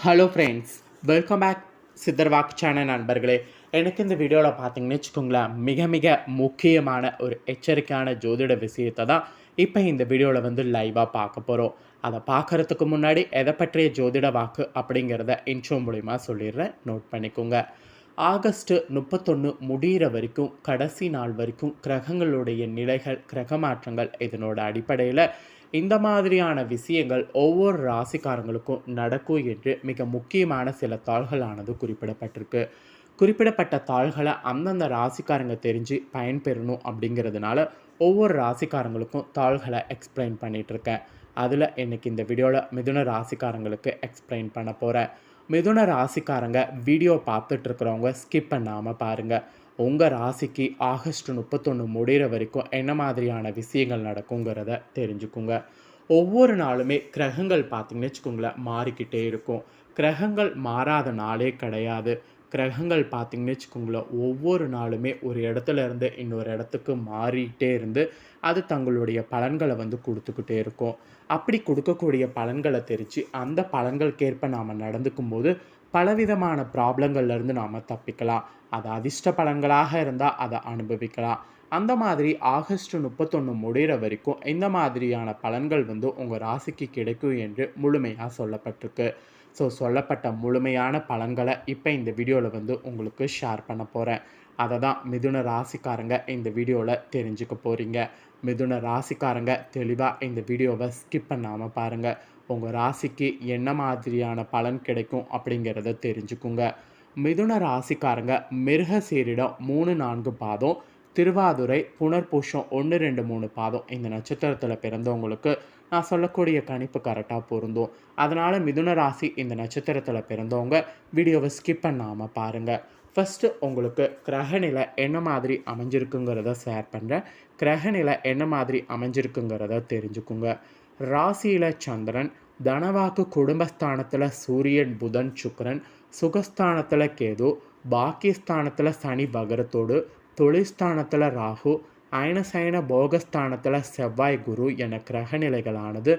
Hello friends, welcome back சித்தர்வாக் channel நண்பர்களே. எனக்கு இந்த வீடியோவில் பார்த்தீங்கன்னு வச்சுக்கோங்களேன், மிக மிக முக்கியமான ஒரு எச்சரிக்கையான ஜோதிட விஷயத்தை தான் இப்போ இந்த வீடியோவில் லைவாக பார்க்க போகிறோம். அதை பார்க்குறதுக்கு முன்னாடி எதை பற்றிய ஜோதிட வாக்கு அப்படிங்கிறத இன்ட்ரோ மூலிமா சொல்லிடுறேன், நோட் பண்ணிக்கோங்க. ஆகஸ்ட் 31 முடிகிற வரைக்கும், கடைசி நாள் வரைக்கும் கிரகங்களுடைய நிலைகள், கிரக மாற்றங்கள் இதனோட அடிப்படையில் இந்த மாதிரியான விஷயங்கள் ஒவ்வொரு ராசிக்காரங்களுக்கும் நடக்கும் என்று மிக முக்கியமான சில தாள்களானது குறிப்பிடப்பட்டிருக்கு. குறிப்பிடப்பட்ட தாள்களை அந்தந்த ராசிக்காரங்க தெரிஞ்சு பயன்பெறணும் அப்படிங்கிறதுனால ஒவ்வொரு ராசிக்காரங்களுக்கும் தாள்களை எக்ஸ்பிளைன் பண்ணிகிட்ருக்கேன். அதில் இன்றைக்கி இந்த வீடியோவில் மிதுன ராசிக்காரங்களுக்கு எக்ஸ்பிளைன் பண்ண போகிறேன். மிதுன ராசிக்காரங்க வீடியோ பார்த்துட்ருக்கிறவங்க ஸ்கிப் பண்ணாமல் பாருங்கள். உங்கள் ராசிக்கு ஆகஸ்ட் 31 முடிகிற வரைக்கும் என்ன மாதிரியான விஷயங்கள் நடக்குங்கிறத தெரிஞ்சுக்குங்க. ஒவ்வொரு நாளுமே கிரகங்கள் பார்த்திங்கன்னு வச்சுக்கோங்களேன் மாறிக்கிட்டே இருக்கும். கிரகங்கள் மாறாத நாளே கிடையாது. கிரகங்கள் பார்த்திங்கன்னு வச்சுக்கோங்களேன் ஒவ்வொரு நாளுமே ஒரு இடத்துல இருந்து இன்னொரு இடத்துக்கு மாறிக்கிட்டே இருந்து அது தங்களுடைய பலன்களை கொடுத்துக்கிட்டே இருக்கும். அப்படி கொடுக்கக்கூடிய பலன்களை தெரிஞ்சு அந்த பலன்களுக்கேற்ப நாம் நடந்துக்கும் போது பலவிதமான ப்ராப்ளங்கள்லேருந்து நாம் தப்பிக்கலாம். அது அதிர்ஷ்ட பலன்களாக இருந்தால் அதை அனுபவிக்கலாம். அந்த மாதிரி ஆகஸ்ட் 31 முடிகிற வரைக்கும் இந்த மாதிரியான பலன்கள் உங்கள் ராசிக்கு கிடைக்கும் என்று முழுமையாக சொல்லப்பட்டிருக்கு. ஸோ சொல்லப்பட்ட முழுமையான பலன்களை இப்போ இந்த வீடியோவில் உங்களுக்கு ஷேர் பண்ண போகிறேன். அதை தான் மிதுன ராசிக்காரங்க இந்த வீடியோவில் தெரிஞ்சுக்க போகிறீங்க. மிதுன ராசிக்காரங்க தெளிவாக இந்த வீடியோவை ஸ்கிப் பண்ணாமல் பாருங்கள். உங்கள் ராசிக்கு என்ன மாதிரியான பலன் கிடைக்கும் அப்படிங்கிறத தெரிஞ்சுக்குங்க. மிதுன ராசிக்காரங்க மிருகசீரிடம் 3-4 பாதம், திருவாதுரை, புனர்பூஷம் 1-2-3 பாதம் இந்த நட்சத்திரத்தில் பிறந்தவங்களுக்கு நான் சொல்லக்கூடிய கணிப்பு கரெக்டாக பொருந்தும். அதனால் மிதுன ராசி இந்த நட்சத்திரத்தில் பிறந்தவங்க வீடியோவை ஸ்கிப் பண்ணாமல் பாருங்கள். ஃபஸ்ட்டு உங்களுக்கு கிரகநிலை என்ன மாதிரி அமைஞ்சிருக்குங்கிறத ஷேர் பண்ணுறேன். கிரகநிலை என்ன மாதிரி அமைஞ்சிருக்குங்கிறத தெரிஞ்சுக்குங்க. ராசியில் சந்திரன், தனவாக்கு குடும்பஸ்தானத்தில் சூரியன், புதன், சுக்கிரன், சுகஸ்தானத்தில் கேது, பாக்கியஸ்தானத்தில் சனி பகரத்தோடு, தொழில்ஸ்தானத்தில் ராகு, அயனசயன போகஸ்தானத்தில் செவ்வாய், குரு என கிரகநிலைகளானது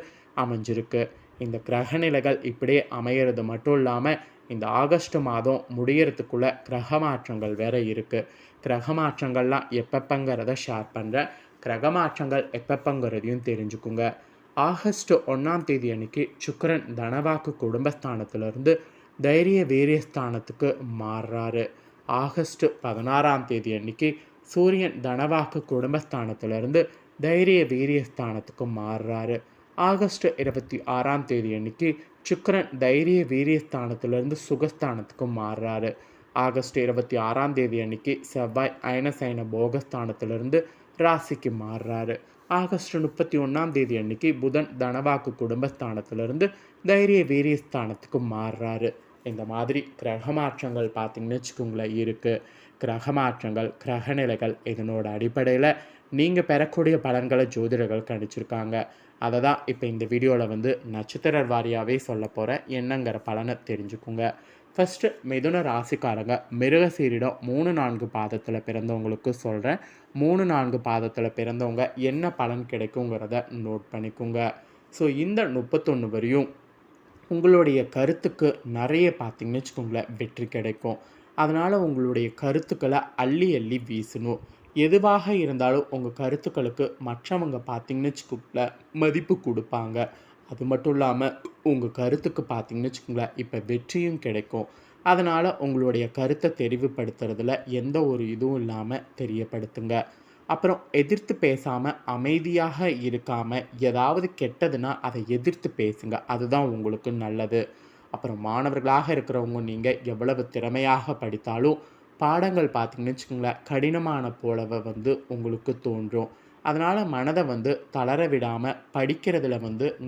அமைஞ்சிருக்கு. இந்த கிரகநிலைகள் இப்படியே அமையிறது மட்டும் இல்லாமல் இந்த ஆகஸ்ட் மாதம் முடியறதுக்குள்ளே கிரக மாற்றங்கள் வேறு இருக்குது. கிரக மாற்றங்கள்லாம் எப்பப்பங்கிறத ஷேர் பண்ணுறேன். கிரக மாற்றங்கள் எப்பப்பங்கிறதையும் தெரிஞ்சுக்குங்க. ஆகஸ்ட் 1ஆம் தேதி அன்னைக்கு சுக்கிரன் தனவாக்கு குடும்பஸ்தானத்திலிருந்து தைரிய வீரியஸ்தானத்துக்கு மாறுறாரு. ஆகஸ்ட் 16ஆம் தேதி அன்னைக்கு சூரியன் தனவாக்கு குடும்பஸ்தானத்திலிருந்து தைரிய வீரியஸ்தானத்துக்கு மாறுறாரு. ஆகஸ்ட் 26ஆம் தேதி அன்னைக்கு சுக்கிரன் தைரிய வீரியஸ்தானத்திலிருந்து சுகஸ்தானத்துக்கு மாறுறாரு. ஆகஸ்ட் 26ஆம் தேதி அன்னைக்கு செவ்வாய் அயனசயன போகஸ்தானத்திலிருந்து ராசிக்கு மாறுறாரு. ஆகஸ்ட் 31ஆம் தேதி அன்னைக்கு புதன் தனவாக்கு குடும்பஸ்தானத்திலிருந்து தைரிய வீரியஸ்தானத்துக்கு மாறுறாரு. இந்த மாதிரி கிரக மாற்றங்கள் பார்த்திங்கன்னு வச்சுக்கோங்களேன் இருக்குது. கிரக மாற்றங்கள், கிரகநிலைகள் இதனோட அடிப்படையில் நீங்கள் பெறக்கூடிய பலன்களை ஜோதிடர்கள் கணிச்சிருக்காங்க. அதை தான் இப்போ இந்த வீடியோவில் நட்சத்திர வாரியாகவே சொல்ல போகிறேன். என்னங்கிற பலனை தெரிஞ்சுக்குங்க. ஃபஸ்ட்டு மிதுன ராசிக்காரங்க மிருகசீரிடம் 3-4 பாதத்தில் பிறந்தவங்களுக்கு சொல்கிறேன். 3-4 பாதத்தில் பிறந்தவங்க என்ன பலன் கிடைக்குங்கிறத நோட் பண்ணிக்கோங்க. ஸோ இந்த 31 வரையும் உங்களுடைய கருத்துக்கு நிறைய பார்த்திங்கன்னு வச்சுக்கோங்களேன் வெற்றி கிடைக்கும். அதனால் உங்களுடைய கருத்துக்களை அள்ளி அள்ளி வீசணும். எதுவாக இருந்தாலும் உங்கள் கருத்துக்களுக்கு மற்றவங்க பார்த்திங்கன்னு வச்சுக்கோங்களேன் மதிப்பு கொடுப்பாங்க. அது மட்டும் இல்லாமல் உங்கள் கருத்துக்கு பார்த்திங்கன்னு வச்சுக்கோங்களேன் இப்போ வெற்றியும் கிடைக்கும். அதனால் உங்களுடைய கருத்தை தெரிவுபடுத்துறதுல எந்த ஒரு இதுவும் இல்லாமல் தெரியப்படுத்துங்க. அப்புறம் எதிர்த்து பேசாமல் அமைதியாக இருக்காமல் ஏதாவது கெட்டதுன்னா அதை எதிர்த்து பேசுங்க. அதுதான் உங்களுக்கு நல்லது. அப்புறம் மாணவர்களாக இருக்கிறவங்க நீங்கள் எவ்வளவு திறமையாக படித்தாலும் பாடங்கள் பார்த்திங்கன்னு வச்சுக்கோங்களேன் கடினமான போலவை உங்களுக்கு தோன்றும். அதனால் மனதை தளர விடாமல் படிக்கிறதுல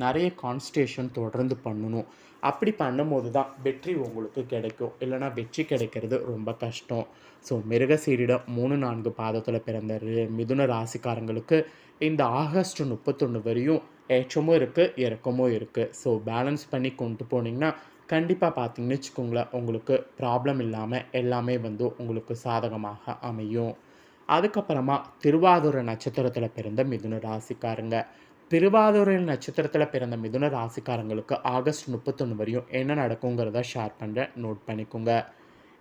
நிறைய கான்சன்ட்ரேஷன் தொடர்ந்து பண்ணணும். அப்படி பண்ணும்போது தான் வெற்றி உங்களுக்கு கிடைக்கும். இல்லைனா வெற்றி கிடைக்கிறது ரொம்ப கஷ்டம். ஸோ மிருகசீரிடம் 3-4 பாதத்தில் பிறந்த மிதுன ராசிக்காரங்களுக்கு இந்த ஆகஸ்ட் 31 வரையும் ஏற்றமும் இருக்குது, இறக்கமும் இருக்குது. ஸோ பேலன்ஸ் பண்ணி கொண்டு போனீங்கன்னா கண்டிப்பாக பார்த்திங்கன்னு வச்சுக்கோங்களேன் உங்களுக்கு ப்ராப்ளம் இல்லாமல் எல்லாமே உங்களுக்கு சாதகமாக அமையும். அதுக்கப்புறமா திருவாதுரை நட்சத்திரத்தில் பிறந்த மிதுன ராசிக்காரங்க திருவாதிரை நட்சத்திரத்தில் பிறந்த மிதுன ராசிக்காரங்களுக்கு ஆகஸ்ட் 31 வரையும் என்ன நடக்குங்கிறத ஷேர் பண்ணுறேன், நோட் பண்ணிக்கோங்க.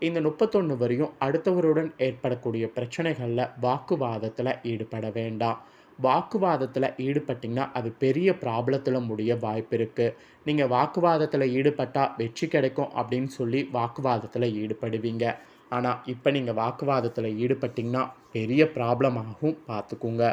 இந்த 31 வரையும் அடுத்தவருடன் ஏற்படக்கூடிய பிரச்சனைகளில் வாக்குவாதத்தில் ஈடுபட வேண்டாம். வாக்குவாதத்தில் ஈடுபட்டிங்கன்னா அது பெரிய ப்ராப்ளத்தில் முடிய வாய்ப்பு இருக்குது. நீங்கள் வாக்குவாதத்தில் ஈடுபட்டால் வெற்றி கிடைக்கும் அப்படின்னு சொல்லி வாக்குவாதத்தில் ஈடுபடுவீங்க. ஆனால் இப்போ நீங்கள் வாக்குவாதத்தில் ஈடுபட்டிங்கன்னா பெரிய ப்ராப்ளம் ஆகும், பார்த்துக்குங்க.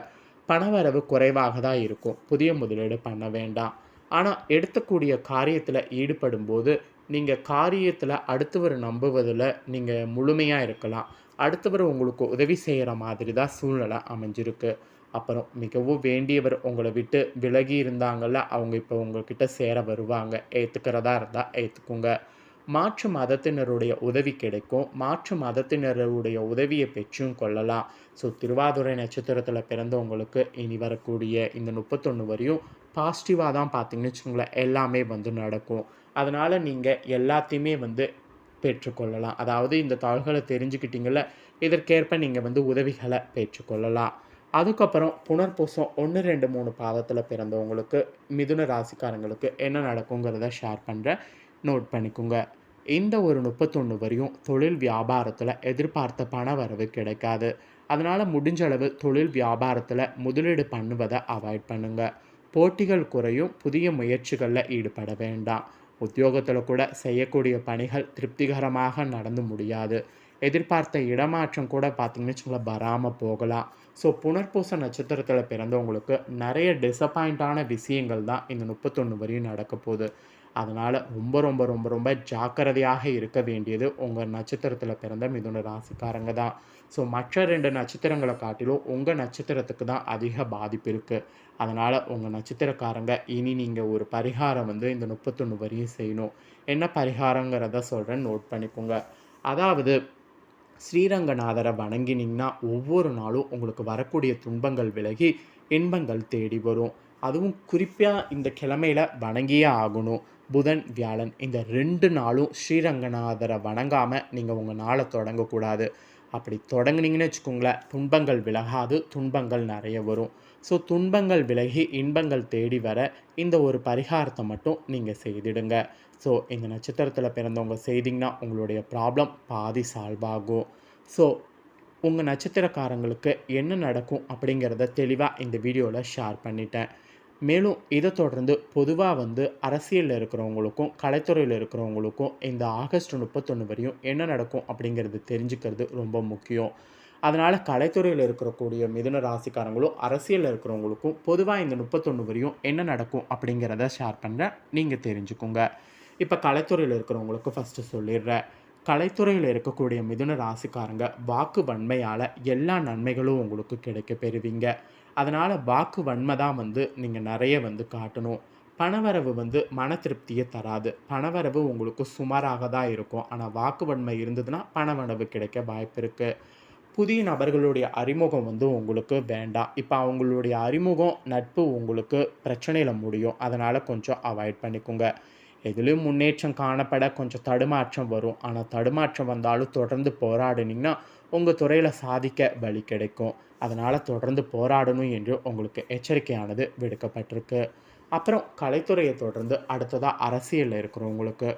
பணவரவு குறைவாக தான் இருக்கும். புதிய முதலீடு பண்ண வேண்டாம். ஆனால் எடுக்கக்கூடிய காரியத்தில் ஈடுபடும்போது நீங்கள் காரியத்தில் அடுத்தவர் நம்புவதில் நீங்கள் முழுமையாக இருக்கலாம். அடுத்தவர் உங்களுக்கு உதவி செய்கிற மாதிரி தான் சூழ்நிலை அமைஞ்சிருக்கு. அப்புறம் மிகவும் வேண்டியவர் உங்களை விட்டு விலகி இருந்தாங்கள்ல, அவங்க இப்போ உங்கள்கிட்ட சேர வருவாங்க. ஏற்றுக்கிறதா இருந்தால் ஏற்றுக்குங்க. மாற்று மதத்தினருடைய உதவி கிடைக்கும். மாற்று மதத்தினருடைய உதவியை பெற்றும் கொள்ளலாம். ஸோ திருவாதிரை நட்சத்திரத்தில் பிறந்தவங்களுக்கு இனி வரக்கூடிய இந்த 31 வரையும் பாசிட்டிவாக தான் பார்த்தீங்கன்னு வச்சுக்கோங்களேன், எல்லாமே வந்து நடக்கும். அதனால் நீங்கள் எல்லாத்தையுமே வந்து பெற்றுக்கொள்ளலாம். அதாவது இந்த தாள்களை தெரிஞ்சுக்கிட்டீங்கள்ல, இதற்கேற்ப நீங்கள் வந்து உதவிகளை பெற்றுக்கொள்ளலாம். அதுக்கப்புறம் புனர்பூசம் 1, 2, 3 பாதத்தில் பிறந்தவங்களுக்கு மிதுன ராசிக்காரங்களுக்கு என்ன நடக்குங்கிறத ஷேர் பண்ணுறேன், நோட் பண்ணிக்கோங்க. இந்த ஒரு 31 வரையும் தொழில் வியாபாரத்தில் எதிர்பார்த்த பண வரவு கிடைக்காது. அதனால் முடிஞ்ச அளவு தொழில் வியாபாரத்தில் முதலீடு பண்ணுவதை அவாய்ட் பண்ணுங்கள். போட்டிகள் குறையும். புதிய முயற்சிகளில் ஈடுபட வேண்டாம். உத்தியோகத்தில் கூட செய்யக்கூடிய பணிகள் திருப்திகரமாக நடந்து முடியாது. எதிர்பார்த்த இடமாற்றம் கூட பார்த்திங்கன்னு வச்சுக்கோங்களேன், வராமல் போகலாம். ஸோ புனர்பூச நட்சத்திரத்தில் பிறந்தவங்களுக்கு நிறைய டிசப்பாயிண்டான விஷயங்கள் தான் இந்த 31 வரையும் நடக்க போகுது. அதனால் ரொம்ப ரொம்ப ரொம்ப ரொம்ப ஜாக்கிரதையாக இருக்க வேண்டியது உங்கள் நட்சத்திரத்தில் பிறந்த மிதுன ராசிக்காரங்க தான். ஸோ மற்ற 2 நட்சத்திரங்களை காட்டிலும் உங்கள் நட்சத்திரத்துக்கு தான் அதிக பாதிப்பு இருக்குது. அதனால் உங்கள் நட்சத்திரக்காரங்க இனி நீங்கள் ஒரு பரிகாரம் வந்து இந்த 31 வரையும் செய்யணும். என்ன பரிகாரங்கிறத சொல்கிறேன், நோட் பண்ணிக்கோங்க. அதாவது ஸ்ரீரங்கநாதரை வணங்கினீங்கன்னா ஒவ்வொரு நாளும் உங்களுக்கு வரக்கூடிய துன்பங்கள் விலகி இன்பங்கள் தேடி வரும். அதுவும் குறிப்பாக இந்த கிழமையில் வணங்கியே ஆகணும். புதன், வியாழன் இந்த 2 நாளும் ஸ்ரீரங்கநாதரை வணங்காமல் நீங்கள் உங்கள் நாளை தொடங்கக்கூடாது. அப்படி தொடங்குனீங்கன்னு வச்சுக்கோங்களேன், துன்பங்கள் விலகாது, துன்பங்கள் நிறைய வரும். ஸோ துன்பங்கள் விலகி இன்பங்கள் தேடி வர இந்த ஒரு பரிகாரத்தை மட்டும் நீங்கள் செய்திடுங்க. ஸோ இந்த நட்சத்திரத்தில் பிறந்தவங்க செய்திங்கன்னா உங்களுடைய ப்ராப்ளம் பாதி சால்வ் ஆகும். ஸோ உங்கள் நட்சத்திரக்காரங்களுக்கு என்ன நடக்கும் அப்படிங்கிறத தெளிவாக இந்த வீடியோவில் ஷேர் பண்ணிட்டேன். மேலும் இதை தொடர்ந்து பொதுவாக வந்து அரசியலில் இருக்கிறவங்களுக்கும் கலைத்துறையில் இருக்கிறவங்களுக்கும் இந்த ஆகஸ்ட் 31 வரையும் என்ன நடக்கும் அப்படிங்கிறது தெரிஞ்சுக்கிறது ரொம்ப முக்கியம். அதனால் கலைத்துறையில் இருக்கக்கூடிய மிதுன ராசிக்காரங்களும் அரசியலில் இருக்கிறவங்களுக்கும் பொதுவாக இந்த 31 வரையும் என்ன நடக்கும் அப்படிங்கிறத ஷேர் பண்ணுறேன், நீங்கள் தெரிஞ்சுக்கோங்க. இப்போ கலைத்துறையில் இருக்கிறவங்களுக்கு ஃபஸ்ட்டு சொல்லிடுறேன். கலைத்துறையில் இருக்கக்கூடிய மிதுன ராசிக்காரங்க வாக்கு வன்மையால் எல்லா நன்மைகளும் உங்களுக்கு கிடைக்க பெறுவீங்க. அதனால் வாக்கு வன்மை தான் வந்து நீங்கள் நிறைய வந்து காட்டணும். பணவரவு வந்து மன திருப்தியை தராது. பணவரவு உங்களுக்கு சுமாராக தான் இருக்கும். ஆனால் வாக்கு வன்மை இருந்ததுன்னா பணவரவு கிடைக்க வாய்ப்பு இருக்குது. புதிய நபர்களுடைய அறிமுகம் வந்து உங்களுக்கு வேண்டாம். இப்போ அவங்களுடைய அறிமுகம், நட்பு உங்களுக்கு பிரச்சனையில் முடியும். அதனால் கொஞ்சம் அவாய்ட் பண்ணிக்கோங்க. எதுலேயும் முன்னேற்றம் காணப்பட கொஞ்சம் தடுமாற்றம் வரும். ஆனால் தடுமாற்றம் வந்தாலும் தொடர்ந்து போராடினீங்கன்னா உங்கள் துறையில் சாதிக்க வழி கிடைக்கும். அதனால் தொடர்ந்து போராடணும் என்று உங்களுக்கு எச்சரிக்கையானது விடுக்கப்பட்டிருக்கு. அப்புறம் கலைத்துறையை தொடர்ந்து அடுத்ததாக அரசியலில் இருக்கிறவங்களுக்கு,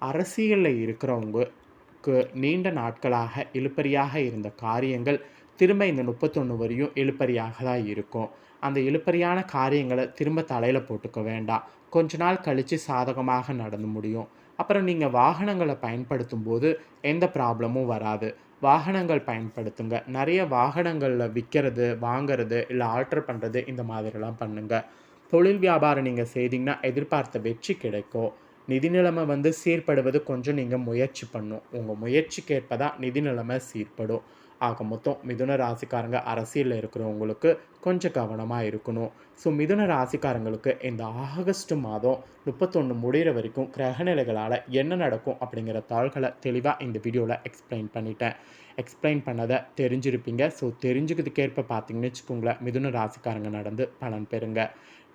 அரசியலில் இருக்கிறவங்களுக்கு நீண்ட நாட்களாக இழுபறியாக இருந்த காரியங்கள் திரும்ப இந்த 31 வரையும் இழுபறியாக தான் இருக்கும். அந்த இழுபறியான காரியங்களை திரும்ப தலையில் போட்டுக்க வேண்டாம். கொஞ்ச நாள் கழித்து சாதகமாக நடந்து முடியும். அப்புறம் நீங்கள் வாகனங்களை பயன்படுத்தும் போது எந்த ப்ராப்ளமும் வராது. வாகனங்கள் பயன்படுத்துங்க. நிறைய வாகனங்களில் விற்கிறது, வாங்கிறது, இல்லை ஆல்டர் பண்ணுறது இந்த மாதிரிலாம் பண்ணுங்கள். தொழில் வியாபாரம் நீங்கள் செய்தீங்கன்னா எதிர்பார்த்த வெற்றி கிடைக்கும். நிதி நிலைமை வந்து சீர்படுவது கொஞ்சம் நீங்கள் முயற்சி பண்ணும். உங்கள் முயற்சிக்கேற்ப தான் நிதி நிலைமை சீர்படும். ஆக மொத்தம் மிதுன ராசிக்காரங்க அரசியலில் இருக்கிறவங்களுக்கு கொஞ்சம் கவனமாக இருக்கணும். ஸோ மிதுன ராசிக்காரங்களுக்கு இந்த ஆகஸ்ட் மாதம் 31 முடிகிற வரைக்கும் கிரகநிலைகளால் என்ன நடக்கும் அப்படிங்கிற தாள்களை தெளிவாக இந்த வீடியோவில் எக்ஸ்பிளைன் பண்ணிட்டேன். எக்ஸ்பிளைன் பண்ணதை தெரிஞ்சிருப்பீங்க. ஸோ தெரிஞ்சுக்கிறதுக்கேற்ப பார்த்தீங்கன்னு வச்சுக்கோங்களேன், மிதுன ராசிக்காரங்க நடந்து பலன் பெறுங்க.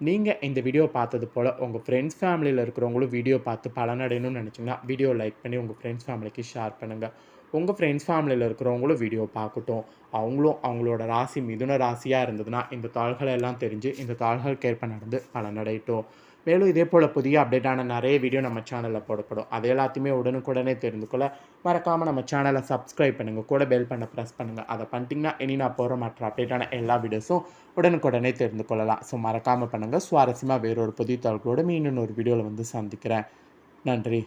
நீங்கள் இந்த வீடியோ பார்த்தது போல் உங்கள் ஃப்ரெண்ட்ஸ் ஃபேமிலியில் இருக்கிறவங்களும் வீடியோ பார்த்து பலனடையணும்னு நினச்சிங்கன்னா வீடியோ லைக் பண்ணி உங்கள் ஃப்ரெண்ட்ஸ் ஃபேமிலிக்கு ஷேர் பண்ணுங்கள். உங்கள் ஃப்ரெண்ட்ஸ் ஃபேமிலியில் இருக்கிறவங்களும் வீடியோ பார்க்கட்டும். அவங்களும் அவங்களோட ராசி மிதுன ராசியாக இருந்ததுன்னா இந்த தாள்களை எல்லாம் தெரிஞ்சு இந்த தாள்களுக்கு ஏற்ப நடந்து பலனடையட்டும். மேலும் இதே போல் புதிய அப்டேட்டான நிறைய வீடியோ நம்ம சேனலில் போடப்படும். அது எல்லாத்தையுமே உடனுக்குடனே தெரிந்து கொள்ள மறக்காமல் நம்ம சேனலை சப்ஸ்கிரைப் பண்ணுங்கள். கூட பெல் பண்ண ப்ரெஸ் பண்ணுங்கள். அதை பண்ணிட்டீங்கன்னா இனி நான் போகிற மற்ற அப்டேட்டான எல்லா வீடியோஸும் உடனுக்குடனே தெரிந்து கொள்ளலாம். ஸோ மறக்காமல் பண்ணுங்கள். சுவாரஸ்யமாக வேறொரு புதிய தாள்களோடு மீண்டும் ஒரு வீடியோவில் வந்து சந்திக்கிறேன். நன்றி.